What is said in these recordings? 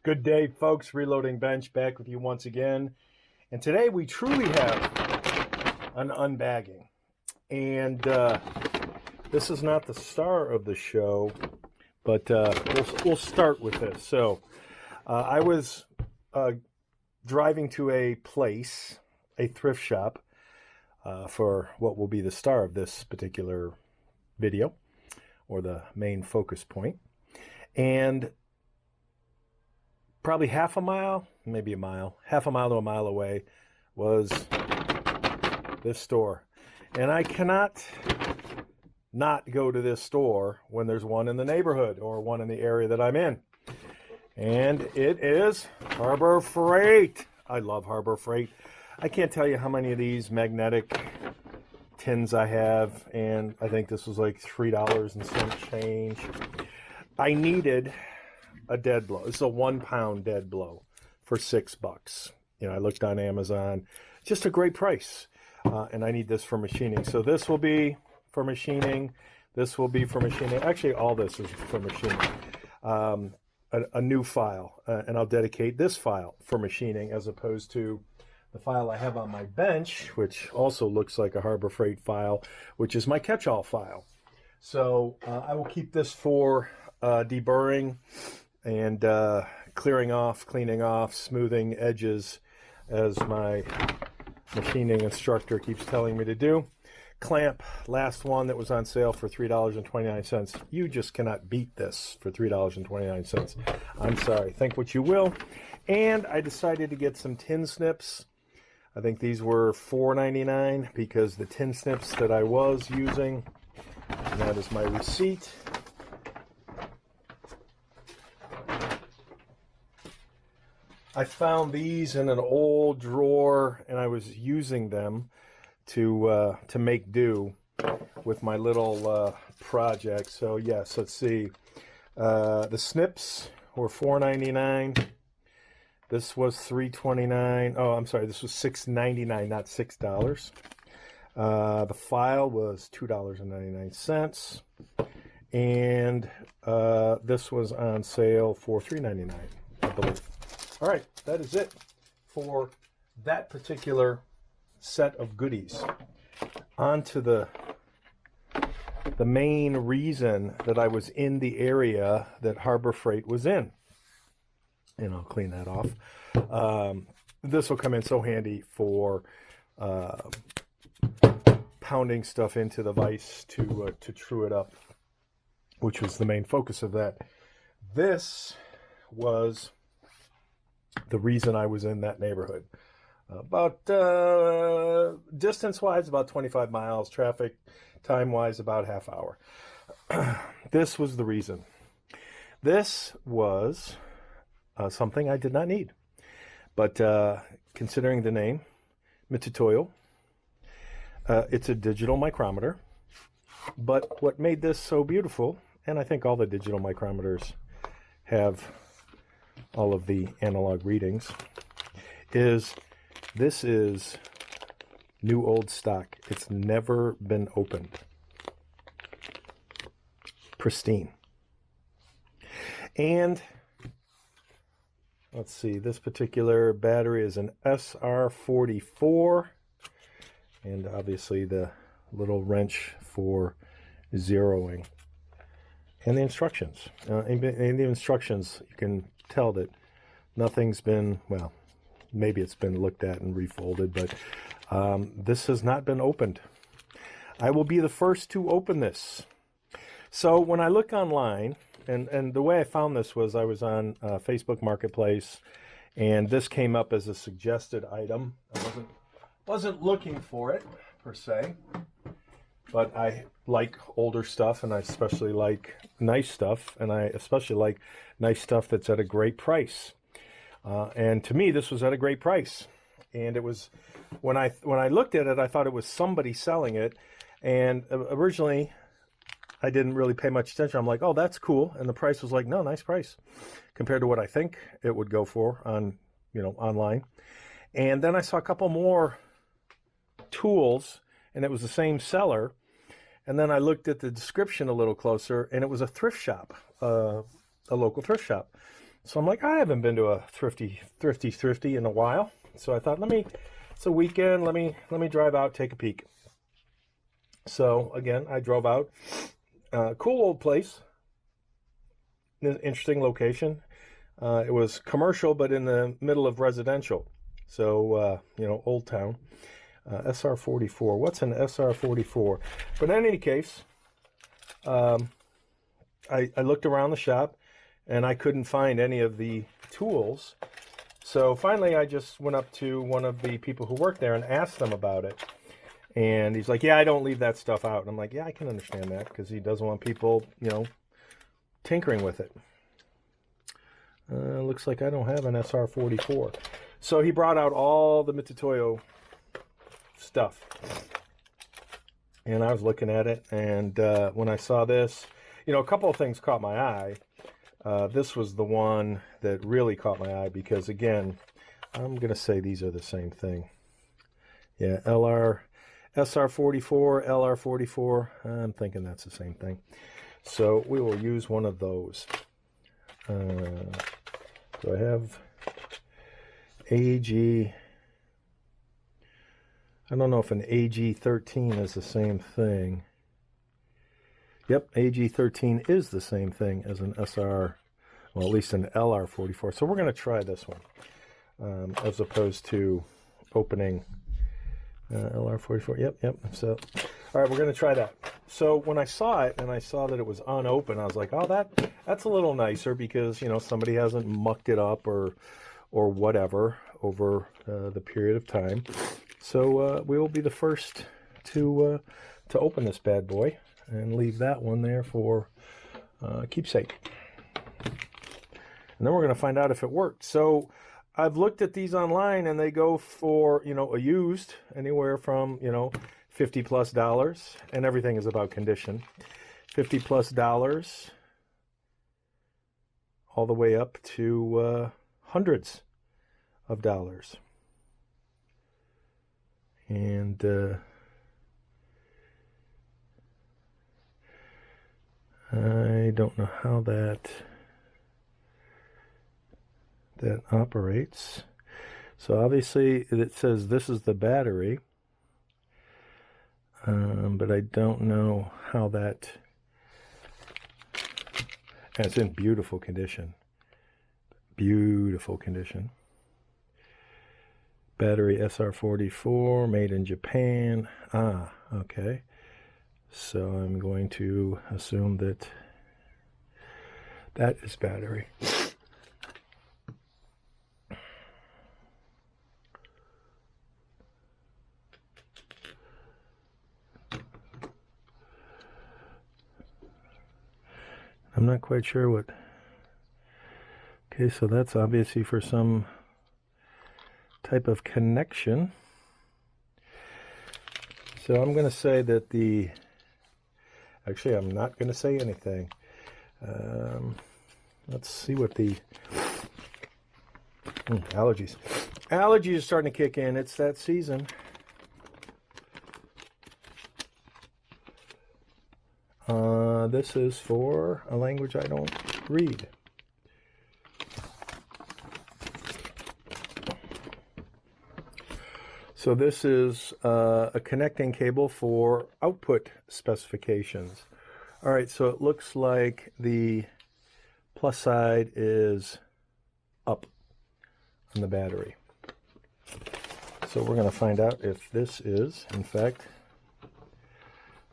Good day, folks. Reloading Bench back with you once again. And today we truly have an unbagging. And this is not the star of the show, but we'll start with this. So I was driving to a place, a thrift shop, for what will be the star of this particular video, or the main focus point. And probably half a mile, maybe a mile, half a mile to a mile away was this store. And I cannot not go to this store when there's one in the neighborhood or one in the area that I'm in. And it is Harbor Freight. I love Harbor Freight. I can't tell you how many of these magnetic tins I have, and I think this was like $3 and some change. I needed a dead blow. It's a 1 pound dead blow for $6. You know, I looked on Amazon, just a great price. And I need this for machining. So this will be for machining. This will be for machining. Actually, all this is for machining. A new file, and I'll dedicate this file for machining as opposed to the file I have on my bench, which also looks like a Harbor Freight file, which is my catch-all file. So I will keep this for deburring and clearing off, cleaning off, smoothing edges, as my machining instructor keeps telling me to do. Clamp, last one that was on sale for $3.29. You just cannot beat this for $3.29. I'm sorry, think what you will. And I decided to get some tin snips. I think these were $4.99 because the tin snips that I was using, and that is my receipt. I found these in an old drawer, and I was using them to make do with my little project. So yes, let's see. The snips were $4.99. This was $3.29. Oh, I'm sorry. This was $6.99, not $6. The file was $2.99, and this was on sale for $3.99, I believe. All right, that is it for that particular set of goodies. On to the main reason that I was in the area that Harbor Freight was in. And I'll clean that off. This will come in so handy for pounding stuff into the vise to true it up, which was the main focus of that. This was the reason I was in that neighborhood. About distance-wise, about 25 miles. Traffic time-wise, about half hour. This was the reason. This was something I did not need. But considering the name, Mitutoyo, it's a digital micrometer. But what made this so beautiful, and I think all the digital micrometers have all of the analog readings, is this is new old stock. It's never been opened. Pristine. And let's see, this particular battery is an SR44, and obviously the little wrench for zeroing. And the instructions. In the instructions, you can tell that nothing's been, well, maybe it's been looked at and refolded, but this has not been opened. I will be the first to open this. So when I look online, and the way I found this was I was on Facebook Marketplace, and this came up as a suggested item. I wasn't looking for it per se, but I like older stuff, and I especially like nice stuff, and I especially like nice stuff that's at a great price. And to me, this was at a great price. And it was, when I looked at it, I thought it was somebody selling it. And originally, I didn't really pay much attention. I'm like, oh, that's cool. And the price was like, no, nice price compared to what I think it would go for on, online. And then I saw a couple more tools, and it was the same seller. And then I looked at the description a little closer, and it was a thrift shop, a local thrift shop. So I'm like, I haven't been to a thrifty in a while. So I thought, it's a weekend, let me drive out, take a peek. So again, I drove out. Cool old place. Interesting location. It was commercial, but in the middle of residential. So, Old Town. SR44. What's an SR44? But in any case, I looked around the shop and I couldn't find any of the tools. So finally, I just went up to one of the people who worked there and asked them about it. And he's like, yeah, I don't leave that stuff out. And I'm like, yeah, I can understand that, because he doesn't want people, tinkering with it. Looks like I don't have an SR44. So he brought out all the Mitutoyo stuff. And I was looking at it, and when I saw this, a couple of things caught my eye. This was the one that really caught my eye because, again, I'm going to say these are the same thing. Yeah, SR44, LR44. I'm thinking that's the same thing. So we will use one of those. Do I have AG? I don't know if an AG13 is the same thing. Yep, AG13 is the same thing as an SR, well, at least an LR44. So we're going to try this one as opposed to opening LR44. Yep. So, all right, we're going to try that. So when I saw it and I saw that it was unopened, I was like, oh, that's a little nicer because, somebody hasn't mucked it up or whatever over the period of time. So we will be the first to open this bad boy and leave that one there for keepsake. And then we're going to find out if it worked. So I've looked at these online and they go for, a used anywhere from, $50+ and everything is about condition. $50+ all the way up to hundreds of dollars. And I don't know how that operates. So obviously it says this is the battery, but I don't know how that, and it's in beautiful condition. Battery SR44, made in Japan. Okay. So I'm going to assume that is battery. I'm not quite sure what. Okay, so that's obviously for some type of connection. So I'm going to say that actually I'm not going to say anything. Let's see what the allergies are starting to kick in. It's that season. This is for a language I don't read. So this is a connecting cable for output specifications. All right, so it looks like the plus side is up on the battery. So we're going to find out if this is, in fact,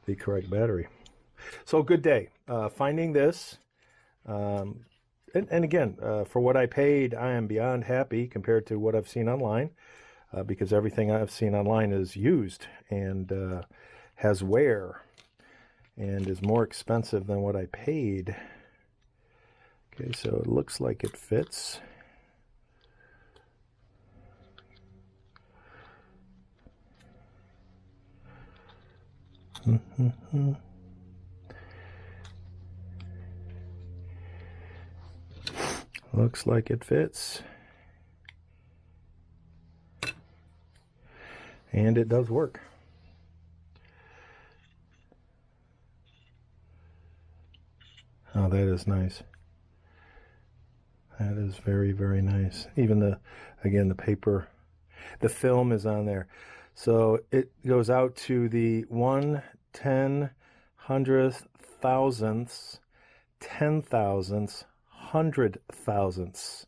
the correct battery. So good day. Finding this. And again, for what I paid, I am beyond happy compared to what I've seen online. Because everything I've seen online is used and has wear and is more expensive than what I paid. Okay, so it looks like it fits. Looks like it fits. And it does work. Oh, that is nice. That is very, very nice. Even the, again, the paper, the film is on there. So it goes out to the 1, 10, 100th, thousandths, 10 thousandths, 100 thousandths,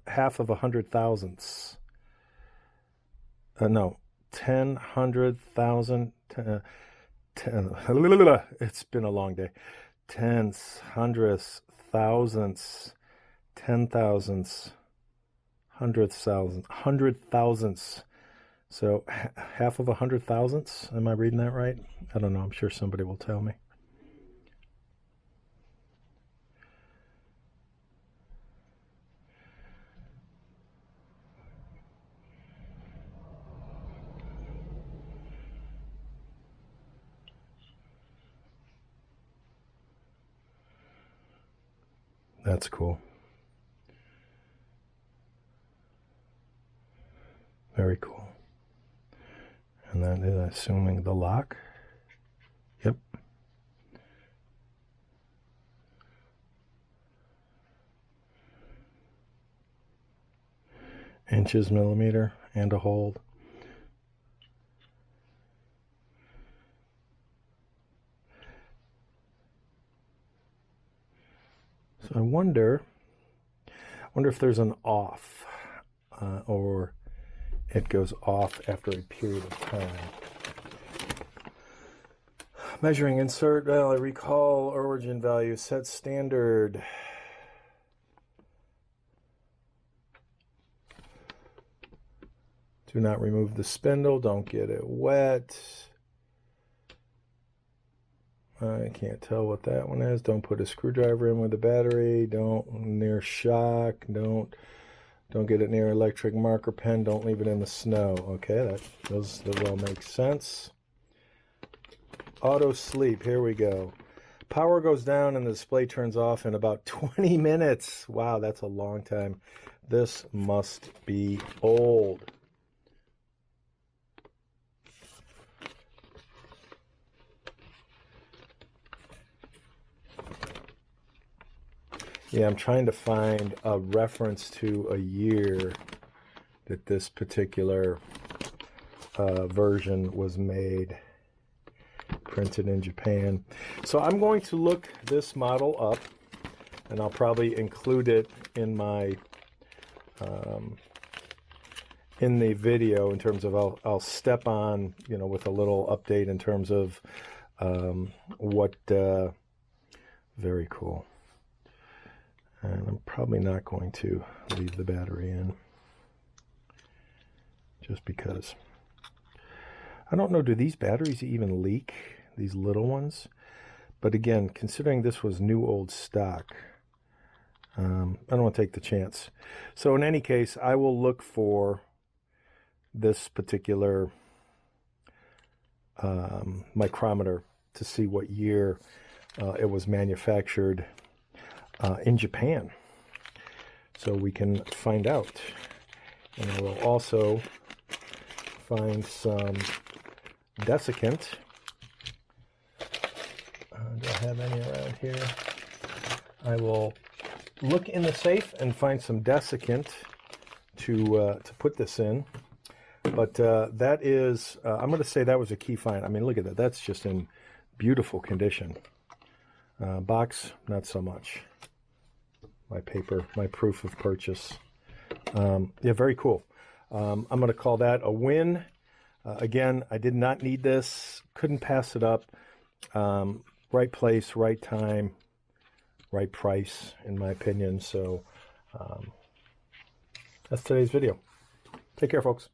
half of 100 thousandths. No, 10, 100,000, 10, it's been a long day. Tenths, hundredths, thousandths, 10 thousandths, 100 thousandths. So half of 100 thousandths. Am I reading that right? I don't know. I'm sure somebody will tell me. That's cool. Very cool. And that is assuming the lock. Yep. Inches, millimeter, and a hold. So I wonder if there's an off, or it goes off after a period of time. Measuring insert value, recall origin value, set standard. Do not remove the spindle, don't get it wet. I can't tell what that one is. Don't put a screwdriver in with the battery. Don't near shock. Don't get it near electric marker pen. Don't leave it in the snow. Okay, those all make sense. Auto sleep. Here we go. Power goes down and the display turns off in about 20 minutes. Wow, that's a long time. This must be old. Yeah, I'm trying to find a reference to a year that this particular version was made, printed in Japan. So I'm going to look this model up, and I'll probably include it in my in the video in terms of I'll step on, you know, with a little update in terms of what very cool. And I'm probably not going to leave the battery in, just because. I don't know, do these batteries even leak, these little ones? But again, considering this was new old stock, I don't want to take the chance. So in any case, I will look for this particular micrometer to see what year it was manufactured in Japan, so we can find out. And I will also find some desiccant. Do I have any around here? I will look in the safe and find some desiccant to put this in. But that is, I'm going to say that was a key find. I mean, look at that. That's just in beautiful condition. Box, not so much. My paper, my proof of purchase. Yeah, very cool. I'm going to call that a win. Again, I did not need this. Couldn't pass it up. Right place, right time, right price, in my opinion. So that's today's video. Take care, folks.